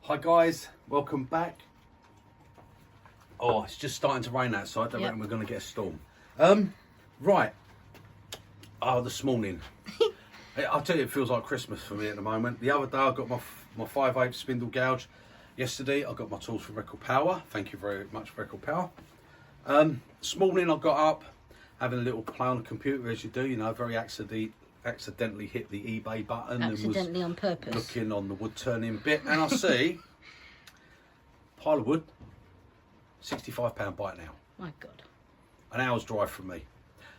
Hi guys, welcome back. Oh, it's just starting to rain outside. I reckon we're going to get a storm. Right. This morning. I'll tell you, it feels like Christmas for me at the moment. The other day I got my 5/8 spindle gouge. Yesterday I got my tools from Record Power. Thank you very much, Record Power. This morning I got up, having a little play on the computer as you do, you know, very accidentally hit the eBay button. Accidentally and on purpose. Looking on the wood turning bit, and I see pile of wood, £65 buy it now. My God. An hour's drive from me.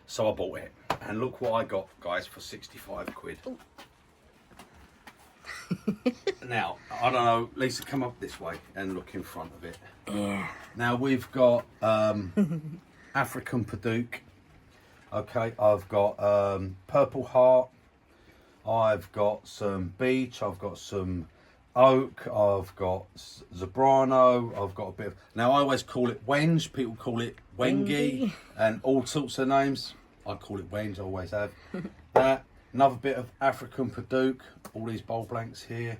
So I bought it. And look what I got, guys, for 65 quid. Now, I don't know, Lisa, come up this way and look in front of it. Yeah. Now we've got African Padouk. Okay, I've got Purple Heart. I've got some beech. I've got some oak. I've got zebrano. I've got a bit of... Now I always call it wenge. People call it wengi and all sorts of names. I call it wenge. I always have. That. Another bit of African Padouk. All these bowl blanks here.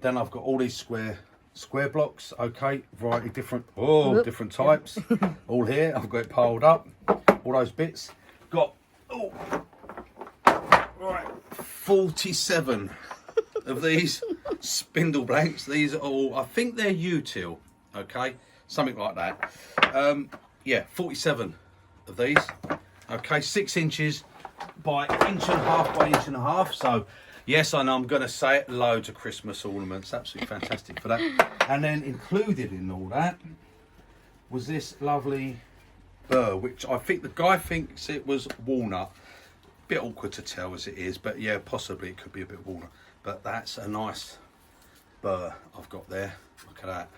Then I've got all these square blocks. Okay, variety different. Oh, different types. All here. I've got it piled up. All those bits. Got right 47 of these spindle blanks. These are all, I think they're util, okay, something like that. Yeah, 47 of these. Okay, 6 inches by inch and a half by inch and a half. So yes, I know I'm going to say it, loads of Christmas ornaments. Absolutely fantastic for that. And then included in all that was this lovely burr, which I think the guy thinks it was walnut. Bit awkward to tell as it is, but yeah, possibly it could be a bit walnut. But that's a nice burr I've got there. Look at that.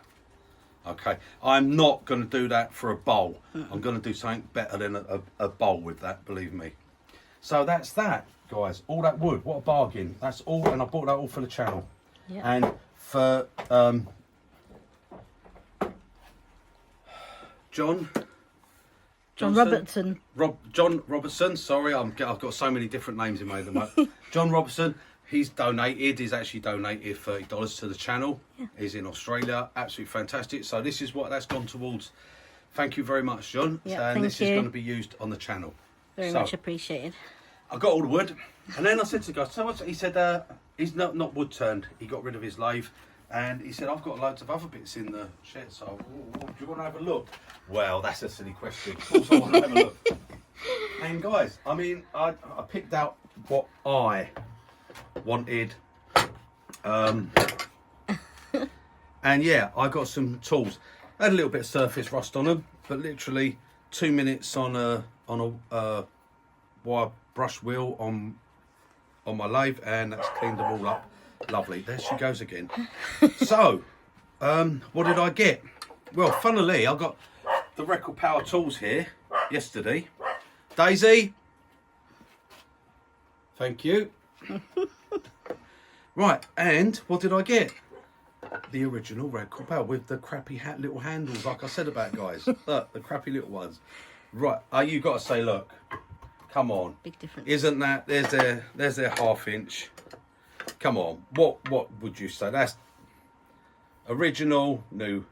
Okay, I'm not going to do that for a bowl. I'm going to do something better than a bowl with that, believe me. So that's that, guys. All that wood, what a bargain. That's all, and I bought that all for the channel. Yep. And for John Robertson. John Robertson, sorry, I've got so many different names in my head at the moment. John Robertson, he's actually donated $30 to the channel. Yeah. He's in Australia, absolutely fantastic. So this is what that's gone towards. Thank you very much, John. Yeah, and this is going to be used on the channel. Very much appreciated. I got all the wood, and then I said to the guy, so what's, he said, he's not wood turned, he got rid of his lathe. And he said, I've got loads of other bits in the shed, so do you want to have a look? Well, that's a silly question. Of course I want to have a look. And guys, I mean, I picked out what I wanted. And yeah, I got some tools. I had a little bit of surface rust on them, but literally 2 minutes on a wire brush wheel on my lathe, and that's cleaned them all up. Lovely, there she goes again. So, what did I get? Well, funnily, I got the Record Power tools here yesterday. Daisy, thank you. Right, and what did I get? The original Record Power with the crappy little handles, like I said about, guys. Look, the crappy little ones. Right, you got to say, look, come on. Big difference. Isn't that, there's their 1/2 inch. Come on, what would you say? That's original, new.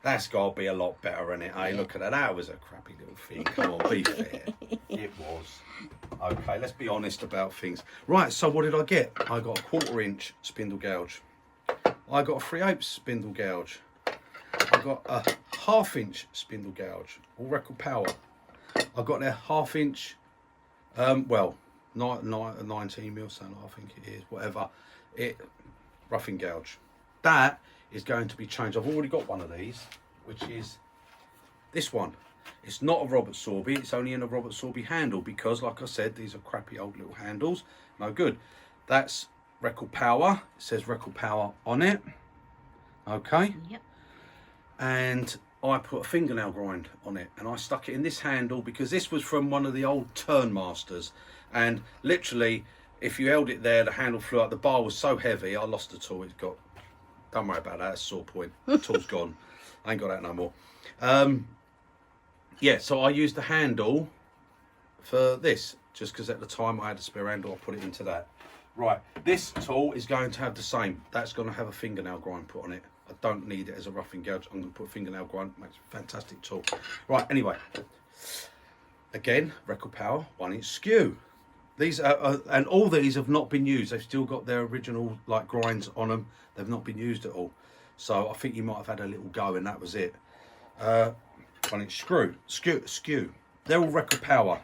That's got to be a lot better, isn't it? Hey, look at that. That was a crappy little thing. Come on, be fair. It was. Okay, let's be honest about things. Right, so what did I get? I got a 1/4 inch spindle gouge. I got a 3/8 spindle gouge. I got a 1/2 inch spindle gouge. All Record Power. I got their 1/2 inch, well, 19 mil, so I think it is, whatever, roughing gouge. That is going to be changed. I've already got one of these, which is this one. It's not a Robert Sorby, it's only in a Robert Sorby handle, because like I said, these are crappy old little handles, no good. That's Record Power, it says Record Power on it. Okay. Yep. And I put a fingernail grind on it, and I stuck it in this handle because this was from one of the old Turn Masters, and literally if you held it there the handle flew out. The bar was so heavy I lost the tool. It's got, don't worry about that, it's a sore point. The tool's gone. I ain't got that no more. Yeah, so I used the handle for this just because at the time I had a spare handle. I put it into that. Right, this tool is going to have the same. That's going to have a fingernail grind put on it. I don't need it as a roughing gouge. I'm going to put a fingernail grind. Makes a fantastic tool. Right, anyway. Again, record power, 1-inch skew. These are, and all these have not been used. They've still got their original like grinds on them. They've not been used at all. So I think you might have had a little go and that was it. 1-inch skew. They're all record power.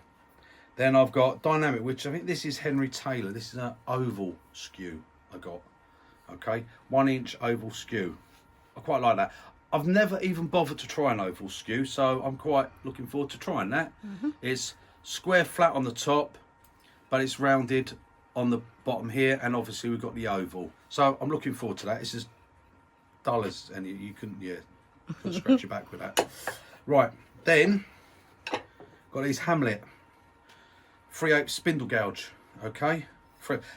Then I've got dynamic, which I think this is Henry Taylor. This is an oval skew I got. Okay, 1-inch oval skew. I quite like that. I've never even bothered to try an oval skew, so I'm quite looking forward to trying that. It's square flat on the top, but it's rounded on the bottom here, and obviously we've got the oval. So I'm looking forward to that. It's as dull as any. You couldn't scratch your back with that. Right, then got these Hamlet 3/8 spindle gouge. Okay.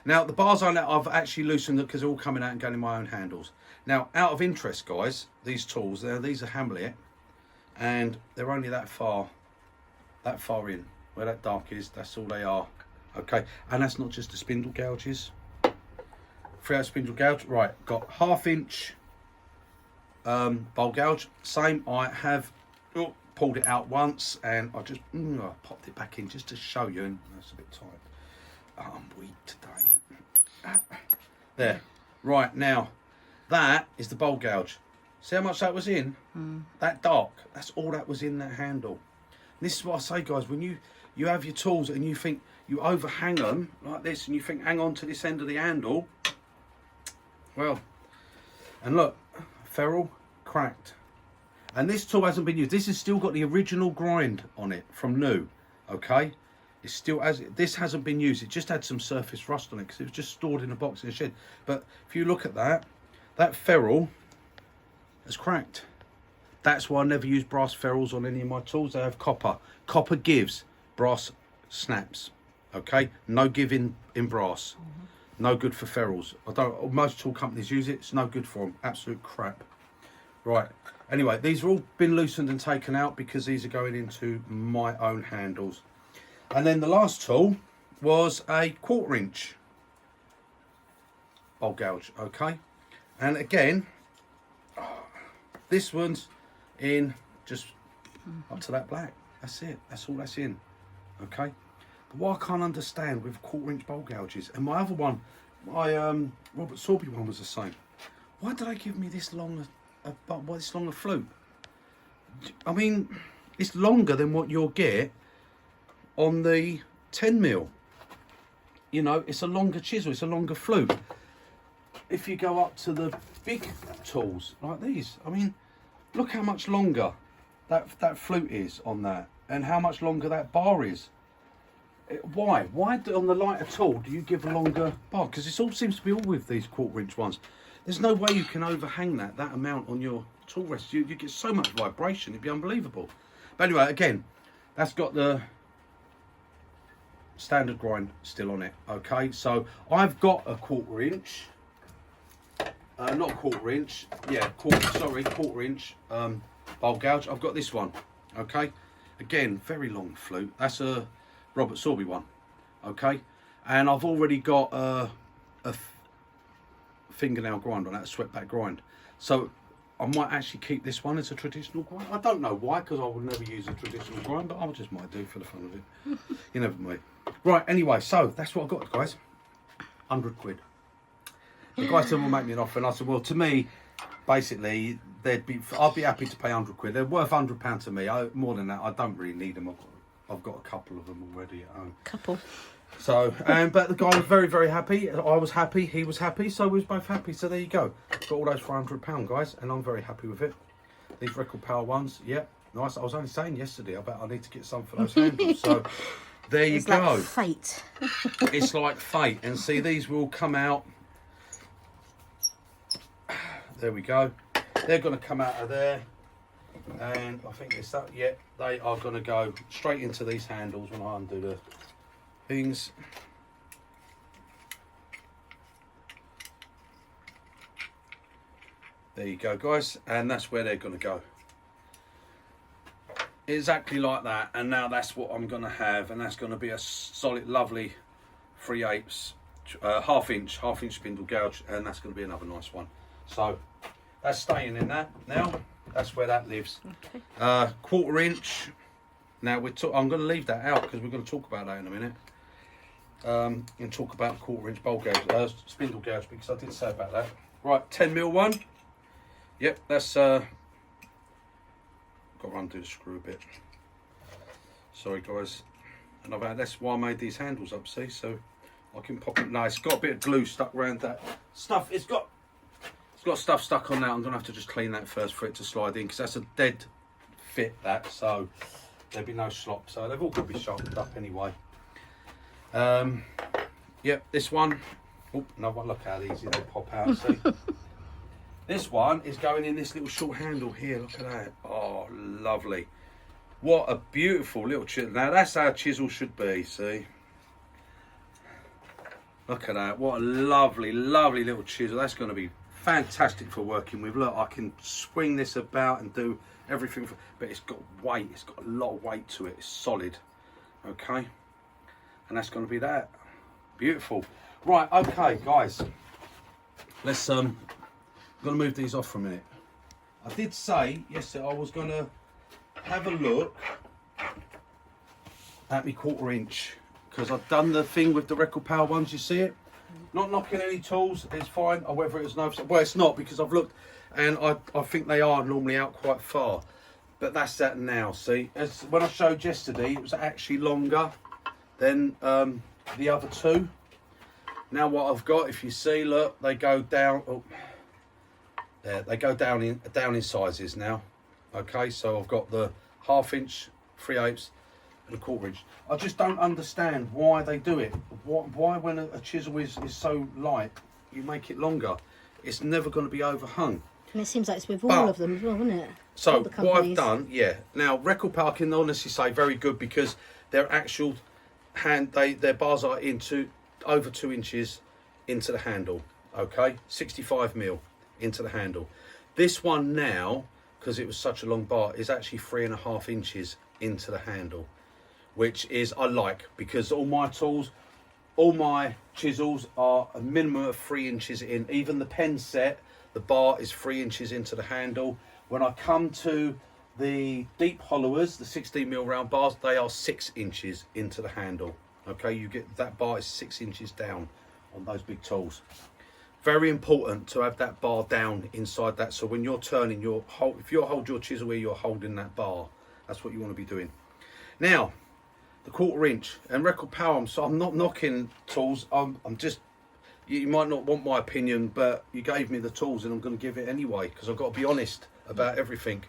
Now the bars on that I've actually loosened it because they're all coming out and going in my own handles. Now, out of interest, guys, these tools, these are Hamlet, and they're only that far in, where that dark is. That's all they are. Okay, and that's not just the spindle gouges. 3/8 spindle gouge. Right, got 1/2-inch bowl gouge. Same. I have pulled it out once, and I just I popped it back in just to show you. And that's a bit tight. I'm weak today. There. Right now, that is the bowl gouge. See how much that was in? That dark. That's all that was in that handle. And this is what I say, guys. When you have your tools and you think you overhang them like this, and you think hang on to this end of the handle. Well, and look, ferrule cracked. And this tool hasn't been used. This has still got the original grind on it from new. Okay. It still has. This hasn't been used. It just had some surface rust on it because it was just stored in a box in a shed. But if you look at that ferrule has cracked. That's why I never use brass ferrules on any of my tools. They have copper. Copper gives, brass snaps. Okay, no give in brass. No good for ferrules. Most tool companies use it. It's no good for them. Absolute crap. Right. Anyway, these have all been loosened and taken out because these are going into my own handles. And then the last tool was a 1/4-inch bowl gouge, okay? And again, this one's in just up to that black. That's it. That's all that's in, okay? But what I can't understand with 1/4-inch bowl gouges, and my other one, my Robert Sorby one was the same. Why did they give me this long this long a flute? I mean, it's longer than what you'll get on the 10mm. You know, it's a longer chisel, it's a longer flute. If you go up to the big tools like these, I mean, look how much longer that flute is on that, and how much longer that bar is. Why on the lighter tool do you give a longer bar? Because this all seems to be all with these 1/4-inch ones. There's no way you can overhang that amount on your tool rest. You get so much vibration, it'd be unbelievable. But anyway, again, that's got the standard grind still on it. Okay, so I've got a 1/4-inch, not 1/4-inch, yeah, 1/4-inch bowl gouge. I've got this one. Okay, again, very long flute. That's a Robert Sorby one. Okay, and I've already got a fingernail grind on that, a swept back grind. So I might actually keep this one as a traditional grind. I don't know why, because I would never use a traditional grind, but I just might do for the fun of it. You never know. Right, anyway, so that's what I got, guys. 100 quid. The guy said, will make me an offer, and I said, well, to me, basically, I'd be happy to pay 100 quid. They're worth £100 to me. More than that, I don't really need them. I've got a couple of them already at home. Couple. So, but the guy was very, very happy. I was happy. He was happy. So we was both happy. So there you go. Got all those for £100, guys, and I'm very happy with it. These record power ones, yeah, nice. I was only saying yesterday, I bet I need to get some for those handles. So there you go. It's like fate. It's like fate. And see, these will come out. There we go. They're going to come out of there. And I think it's that. Yeah, they are going to go straight into these handles when I undo the things. There you go, guys, and that's where they're going to go. Exactly like that. And now that's what I'm going to have, and that's going to be a solid, lovely 3/8 half inch spindle gouge, and that's going to be another nice one. So that's staying in that now. That's where that lives. Okay. 1/4 inch. Now I'm going to leave that out because we're going to talk about that in a minute. And talk about 1/4 inch bowl gouge, spindle gouge, because I did say about that. Right, 10mm one. Yep, that's got to undo the screw a bit. Sorry guys. And that's why I made these handles up, see, so I can pop it. No, it's got a bit of glue stuck around that stuff. It's got stuff stuck on that. I'm gonna have to just clean that first for it to slide in, because that's a dead fit, that, so there'll be no slop. So they've all got to be sharpened up anyway. Yep, this one. Oh, no, look how easy they pop out. See, this one is going in this little short handle here. Look at that. Oh, lovely. What a beautiful little chisel. Now that's how a chisel should be, see? Look at that. What a lovely, lovely little chisel. That's going to be fantastic for working with. Look, I can swing this about and do everything, but it's got weight. It's got a lot of weight to it. It's solid. Okay? And that's going to be that. Beautiful. Right, okay, guys. Let's, I'm going to move these off for a minute. I did say yesterday I was going to have a look at me 1/4 inch, because I've done the thing with the record power ones. You see it? Not knocking any tools, it's fine. Or whether it's no, well, it's not, because I've looked and I think they are normally out quite far, but that's that now. See, as when I showed yesterday, it was actually longer than the other two. Now what I've got, if you see, look, they go down. Oh, there, they go down in sizes now. Okay, so I've got the 1/2 inch, 3/8, and a 1/4 inch. I just don't understand why they do it. Why when a chisel is so light, you make it longer? It's never going to be overhung. And it seems like it's with all of them as well, isn't it? So what I've done, yeah. Now record power, I can honestly say very good, because their actual their bars are into over 2 inches into the handle. Okay, 65mm into the handle. This one now, because it was such a long bar, is actually 3.5 inches into the handle, which is I like, because all my tools, all my chisels are a minimum of 3 inches in. Even the pen set, the bar is 3 inches into the handle. When I come to the deep hollowers, the 16mm round bars, they are 6 inches into the handle. Okay, you get that bar is 6 inches down on those big tools. Very important to have that bar down inside that, so when you're turning if you hold your chisel where you're holding that bar, that's what you want to be doing. Now the 1/4 inch and record power, I'm not knocking tools, I'm just, you might not want my opinion, but you gave me the tools and I'm going to give it anyway, because I've got to be honest about everything.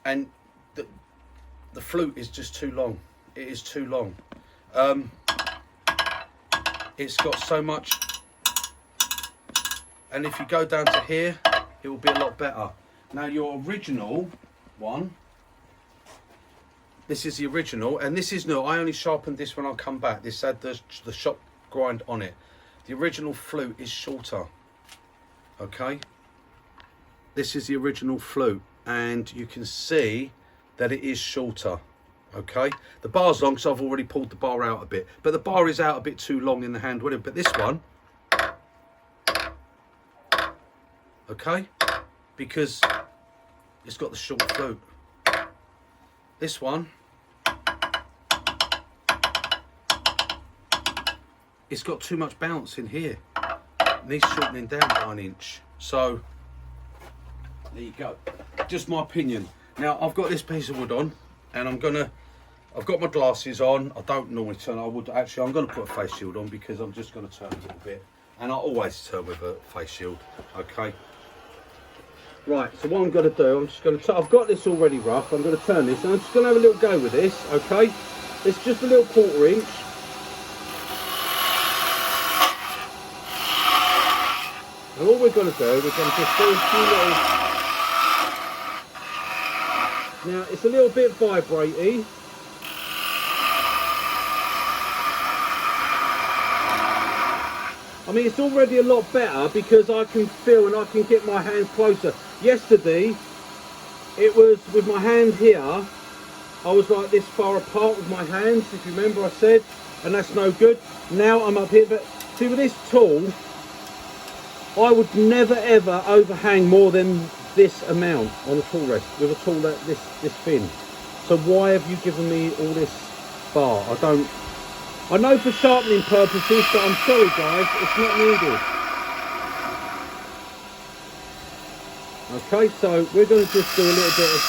And the flute is just too long. It is too long. It's got so much, and if you go down to here, it will be a lot better. Now your original one, this is the original, and this is new. I only sharpened this when I come back. This had the shop grind on it. The original flute is shorter. Okay, this is the original flute, and you can see that it is shorter. Okay, the bar's long, so I've already pulled the bar out a bit, but the bar is out a bit too long in the hand, wouldn't it? But this one, okay, because it's got the short flute. This one, it's got too much bounce in here. It needs shortening down by 1 inch. So there you go. Just my opinion. Now I've got this piece of wood on, and I've got my glasses on. I don't normally turn. I'm going to put a face shield on, because I'm just going to turn a little bit, and I always turn with a face shield. Okay. Right. So what I'm going to do, I'm just going to. I've got this already rough. I'm going to turn this, and I'm just going to have a little go with this. Okay. It's just a little 1/4 inch. And all we're going to do, we're going to just do a few little. Now it's a little bit vibraty. I mean, it's already a lot better, because I can feel and I can get my hands closer. Yesterday, it was with my hand here, I was like this far apart with my hands, if you remember I said, and that's no good. Now I'm up here, but See, with this tool, I would never ever overhang more than this amount on a tool rest with a tool that this thin. So why have you given me all this bar? I know for sharpening purposes, but I'm sorry guys, it's not needed. Okay, so we're going to just do a little bit of...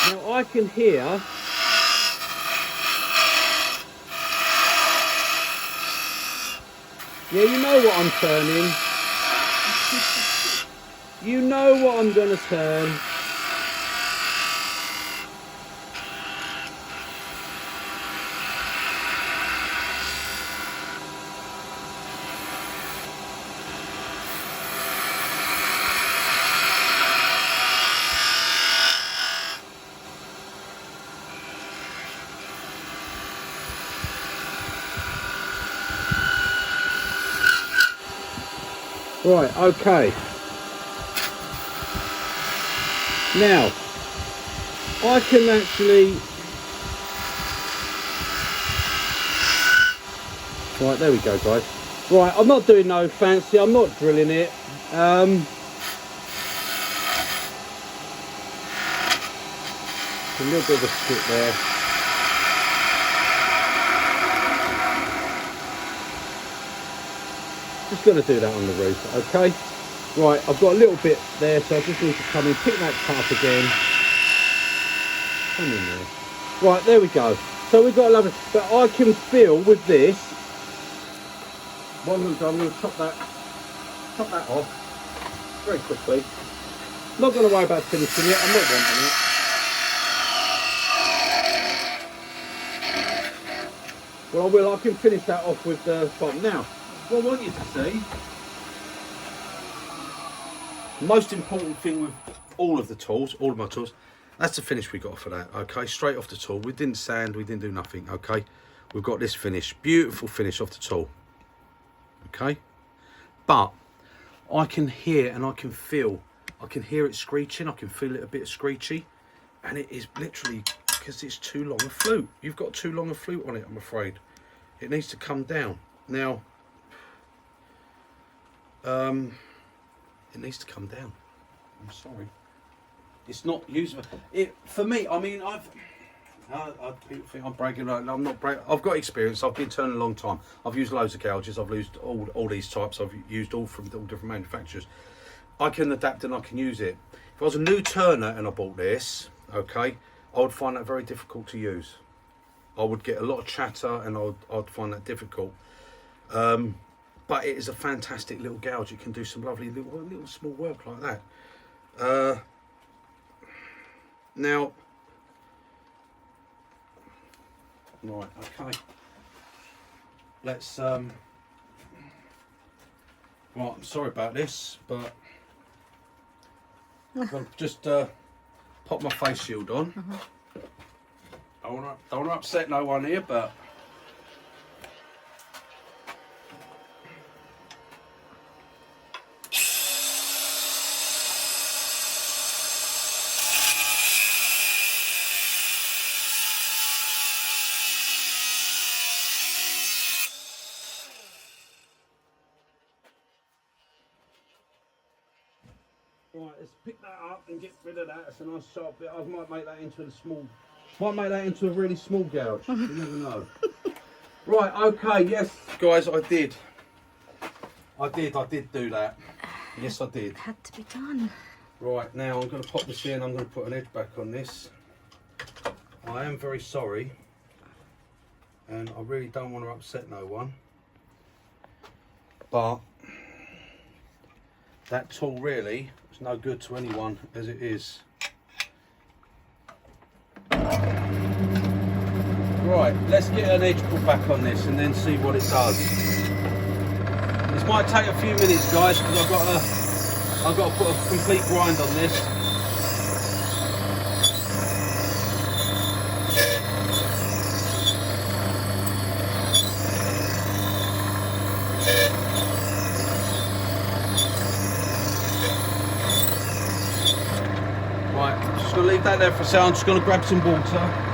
Now I can hear... Yeah, you know what I'm turning. You know what I'm going to turn. Right, okay. Now, I can actually... Right, there we go, guys. Right, I'm not doing no fancy, I'm not drilling it. A little bit of a strip there. Just going to do that on the roof, okay? Right, I've got a little bit there, so I just need to come in, pick that up again. Come in there. Right, there we go. So we've got a lovely, but I can feel with this. What I'm going to do, I'm going to chop that off very quickly. Not going to worry about finishing it. I'm not wanting it. Well, I will. I can finish that off with the bottom now. What I want you to see, the most important thing with all of the tools, all of my tools, that's the finish we got for that, okay? Straight off the tool. We didn't sand, we didn't do nothing, okay? We've got this finish, beautiful finish off the tool, okay? But I can hear and I can feel, I can hear it screeching, I can feel it a bit screechy, and it is literally because it's too long a flute. You've got too long a flute on it, I'm afraid. It needs to come down. Now, it needs to come down. I'm sorry. It's not usable. For me, I mean, people think I'm bragging. I'm not bragging. I've got experience. I've been turning a long time. I've used loads of gouges. I've used all these types. I've used all from all different manufacturers. I can adapt and I can use it. If I was a new turner and I bought this, okay, I would find that very difficult to use. I would get a lot of chatter and I'd find that difficult. But it is a fantastic little gouge. It can do some lovely little small work like that. Now, right, okay. Let's right, I'm sorry about this, but I'll just pop my face shield on. Don't want to upset no one here, but right, let's pick that up and get rid of that. It's a nice sharp bit. I might make that into a small, might make that into a really small gouge. You never know. Right, okay, yes, guys, I did do that. Yes, I did. It had to be done. Right, now I'm going to pop this in. I'm going to put an edge back on this. I am very sorry, and I really don't want to upset no one, but that tool really is no good to anyone as it is. Right, let's get an edge put back on this and then see what it does. This might take a few minutes, guys, because I've got to put a complete grind on this. Right, just going to leave that there for a second. I'm just going to grab some water.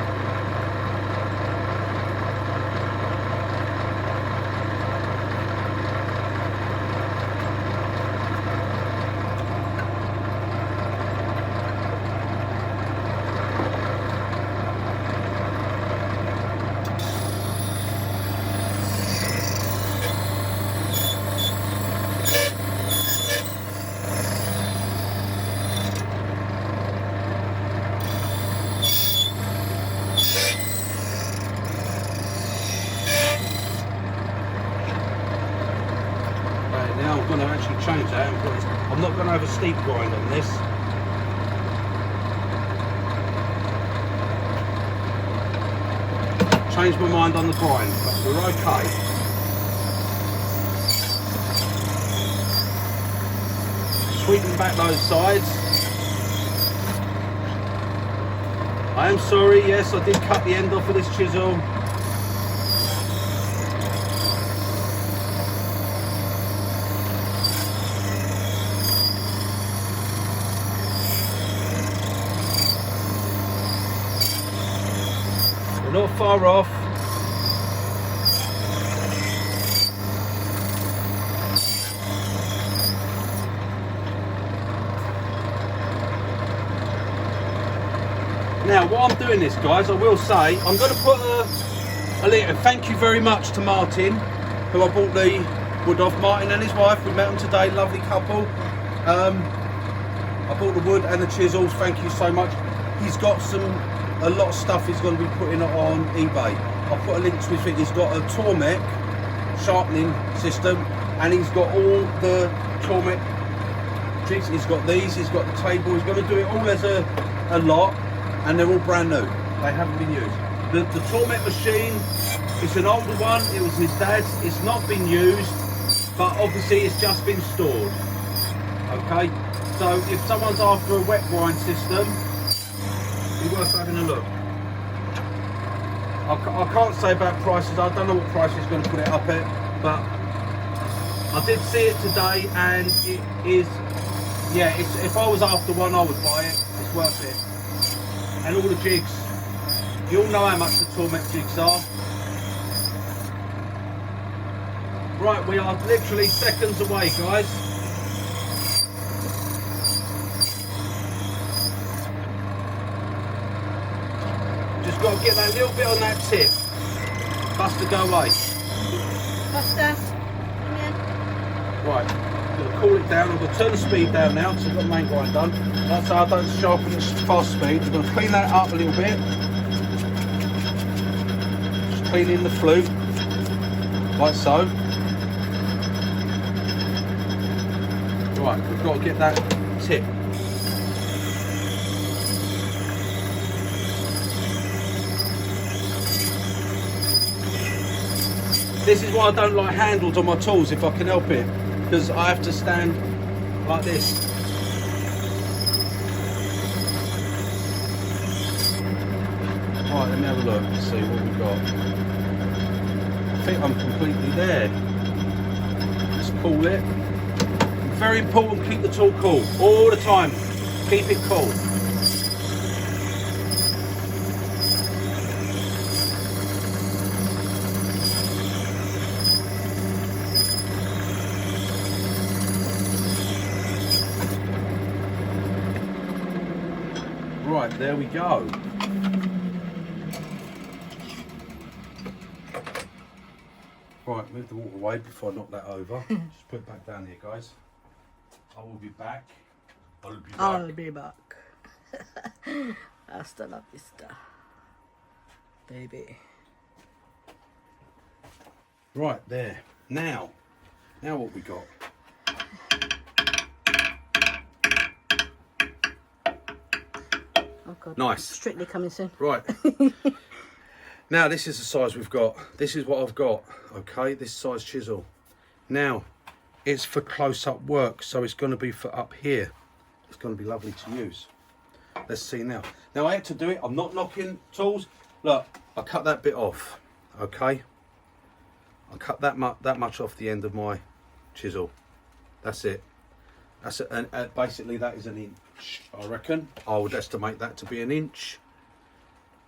Now I'm going to actually change that. I'm not going to have a steep grind on this. Changed my mind on the grind, but we're okay. Sweeten back those sides. I am sorry, yes, I did cut the end off of this chisel. We're not far off. Now, what I'm doing this, guys, I will say, I'm going to put a link. Thank you very much to Martin, who I bought the wood off. Martin and his wife, we met them today, lovely couple. I bought the wood and the chisels, thank you so much. He's got a lot of stuff he's going to be putting on eBay. I'll put a link to his thing. He's got a Tormek sharpening system, and he's got all the Tormek jigs. He's got these, he's got the table. He's going to do it all as a lot. And they're all brand new. They haven't been used. The Tormek machine, it's an older one. It was his dad's. It's not been used, but obviously it's just been stored. Okay. So if someone's after a wet grind system, it's worth having a look. I can't say about prices. I don't know what price he's going to put it up at, but I did see it today, and it is. Yeah. If I was after one, I would buy it. It's worth it. And all the jigs. You all know how much the Tormek jigs are. Right, we are literally seconds away, guys. Just got to get that little bit on that tip. Buster, go away. Buster, come here. Right, I'm going to cool it down. I'm going to turn the speed down now because I've got the main grind done. That's how I don't sharpen it fast speed. I'm going to clean that up a little bit. Just cleaning the flute, like so. Right, we've got to get that tip. This is why I don't like handles on my tools if I can help it, because I have to stand like this. Right, let me have a look and see what we've got. I think I'm completely there. Just cool it. Very important, keep the tool cool all the time. Keep it cool. Right, there we go. Right, move the water away before I knock that over. Just put it back down here, guys. I will be back. I'll be back. Hasta la vista, baby. Right, there. Now what we got? Oh God. Nice. Strictly coming soon. Right. Now this is the size we've got. This is what I've got. Okay, this size chisel. Now it's for close-up work, so it's going to be for up here. It's going to be lovely to use. Let's see now. Now I had to do it. I'm not knocking tools. Look, I cut that bit off. Okay. I cut that much off the end of my chisel. That's it. That's it. And basically that is an inch. I reckon. I would estimate that to be an inch.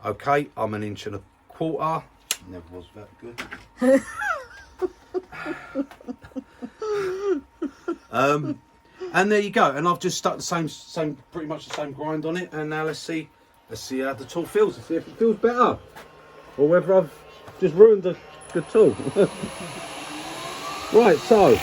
Okay, I'm an inch and a quarter. Never was that good. And there you go. And I've just stuck the same, pretty much the same grind on it. And now let's see how the tool feels. Let's see if it feels better, or whether I've just ruined the tool. Right, so.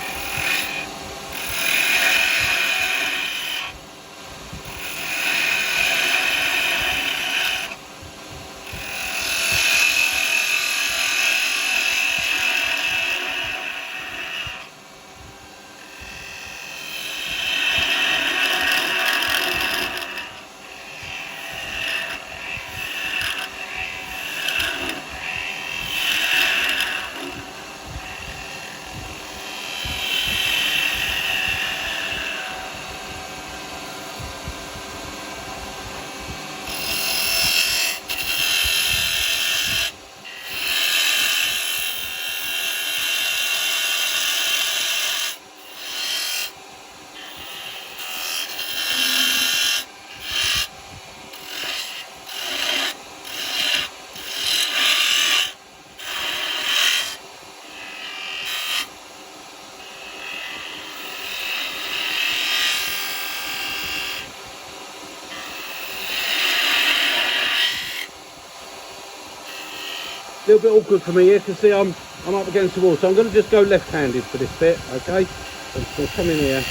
A little bit awkward for me here, because see I'm up against the wall, so I'm going to just go left-handed for this bit, okay? I'm just going to come in here.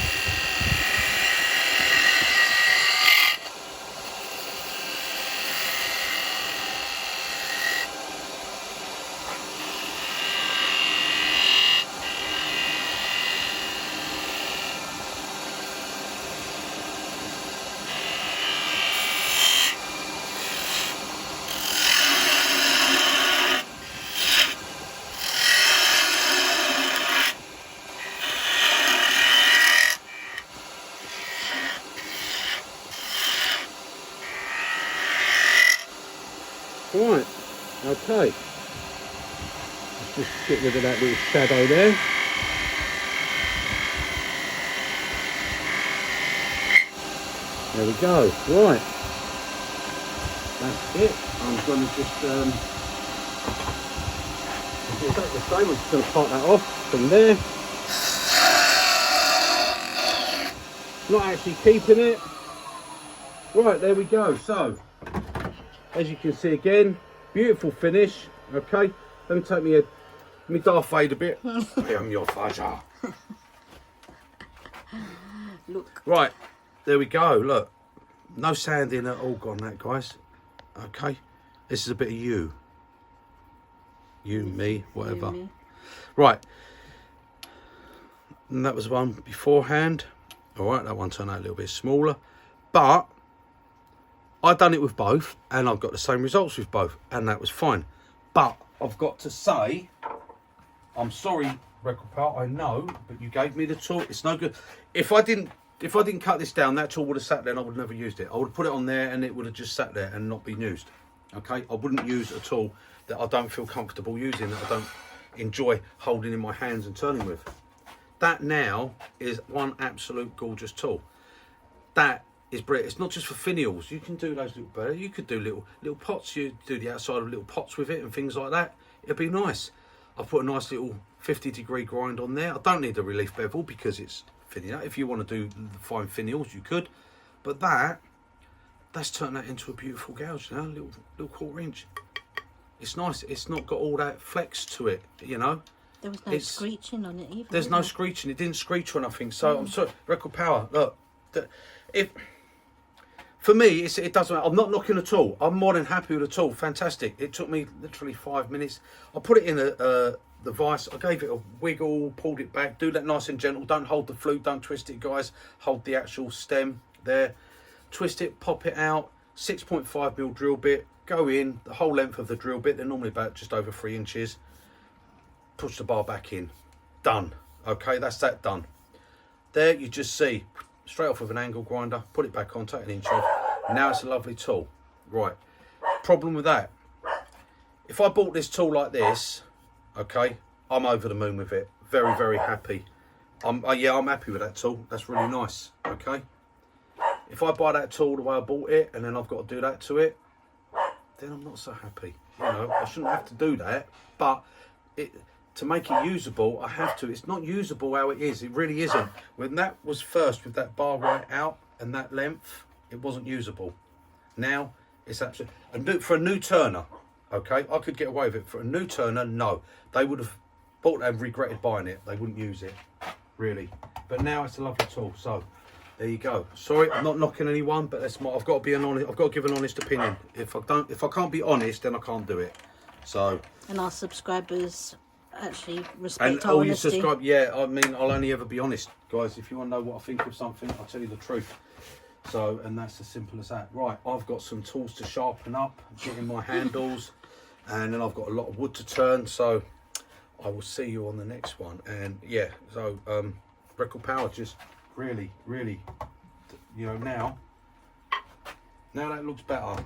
Right, okay. Let's just get rid of that little shadow there. There we go. Right. That's it. I'm going to just do exactly the same. I'm just going to part that off from there. Not actually keeping it. Right, there we go. So, as you can see again, beautiful finish. Okay, let me take me Darth Vader a bit. I am your father. Look. Right, there we go. Look, no sanding at all gone that, guys. Okay, this is a bit of you, me, whatever. Me. Right, and that was one beforehand. All right, that one turned out a little bit smaller, but I've done it with both, and I've got the same results with both, and that was fine. But I've got to say, I'm sorry, Record Pal, I know, but you gave me the tool. It's no good. If I didn't cut this down, that tool would have sat there, and I would have never used it. I would have put it on there, and it would have just sat there and not been used. Okay, I wouldn't use a tool that I don't feel comfortable using, that I don't enjoy holding in my hands and turning with. That now is one absolute gorgeous tool. That is brilliant. It's not just for finials. You can do those little better. You could do little pots. You do the outside of little pots with it and things like that. It'd be nice. I've put a nice little 50-degree grind on there. I don't need a relief bevel because it's finial. If you want to do fine finials, you could. But that's turned that into a beautiful gouge now. Little 1/4 inch. It's nice. It's not got all that flex to it, you know. There was no screeching on it either. There's no screeching. It didn't screech or nothing. So I'm sorry. Record Power. Look, for me, it doesn't matter. I'm not knocking at all. I'm more than happy with the tool. Fantastic. It took me literally 5 minutes. I put it in the vise. I gave it a wiggle, pulled it back. Do that nice and gentle. Don't hold the flute. Don't twist it, guys. Hold the actual stem there. Twist it, pop it out. 6.5mm drill bit. Go in the whole length of the drill bit. They're normally about just over 3 inches. Push the bar back in. Done. Okay, that's that done. There you just see. Straight off with an angle grinder, put it back on, take an inch off. Now it's a lovely tool. Right, problem with that. If I bought this tool like this, okay, I'm over the moon with it. Very, very happy. I'm happy with that tool. That's really nice, okay. If I buy that tool the way I bought it and then I've got to do that to it, then I'm not so happy. You know, I shouldn't have to do that, but to make it usable, I have to. It's not usable how it is. It really isn't. When that was first with that bar right out and that length, it wasn't usable. Now, it's absolutely... For a new turner, okay, I could get away with it. For a new turner, no. They would have bought and regretted buying it. They wouldn't use it, really. But now it's a lovely tool. So, there you go. Sorry, I'm not knocking anyone, but that's I've got to be honest. I've got to give an honest opinion. If I can't be honest, then I can't do it. So... And our subscribers... actually respect and our all honesty. you subscribe, yeah, I mean, I'll only ever be honest, guys. If you want to know what I think of something, I'll tell you the truth. So, and that's as simple as that. Right, I've got some tools to sharpen up, getting my handles, and then I've got a lot of wood to turn. So I will see you on the next one. And yeah, so Record Power just really, you know, now that looks better.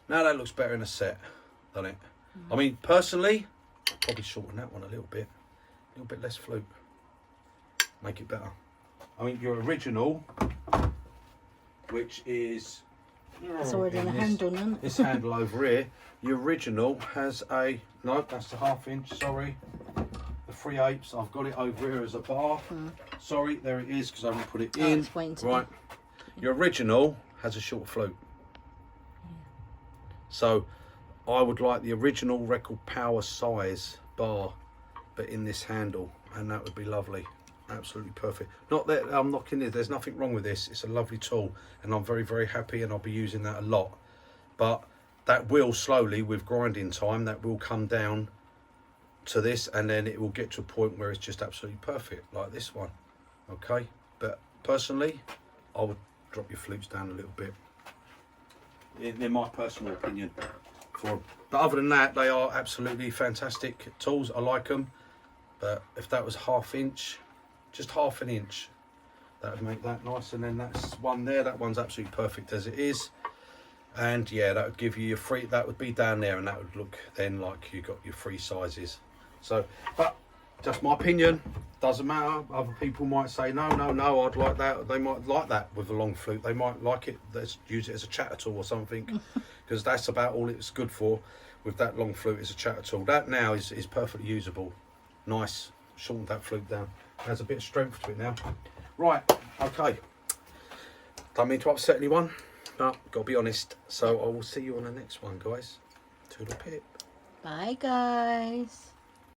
Now that looks better in a set, doesn't it? I mean, personally, probably shorten that one a little bit less flute, make it better. I mean, your original, which is It's already in a handle, isn't it? this handle over here, your original has a that's the 1/2 inch, sorry, the 3/8. I've got it over here as a bar. Sorry, there it is because I haven't put it in. It's waiting to Right, your original has a short flute, so I would like the original record power size bar, but in this handle, and that would be lovely. Absolutely perfect. Not that I'm knocking it, there's nothing wrong with this. It's a lovely tool, and I'm very, very happy, and I'll be using that a lot. But that will slowly, with grinding time, that will come down to this, and then it will get to a point where it's just absolutely perfect, like this one. Okay, but personally, I would drop your flutes down a little bit. In my personal opinion. But other than that, they are absolutely fantastic tools. I like them. But if that was ½ inch, just ½ an inch, that would make that nice. And then that's one there. That one's absolutely perfect as it is. And yeah, that would give you your free. That would be down there, and that would look then like you got your free sizes. So, but just my opinion. Doesn't matter. Other people might say no, I'd like that. They might like that with a long flute. They might like it. Let's use it as a chatter tool or something, because that's about all it's good for. With that long flute, is a chatter tool. That now is perfectly usable. Nice. Shortened that flute down. Has a bit of strength to it now. Right. Okay. Don't mean to upset anyone, but got to be honest. So I will see you on the next one, guys. Toodle pip. Bye, guys.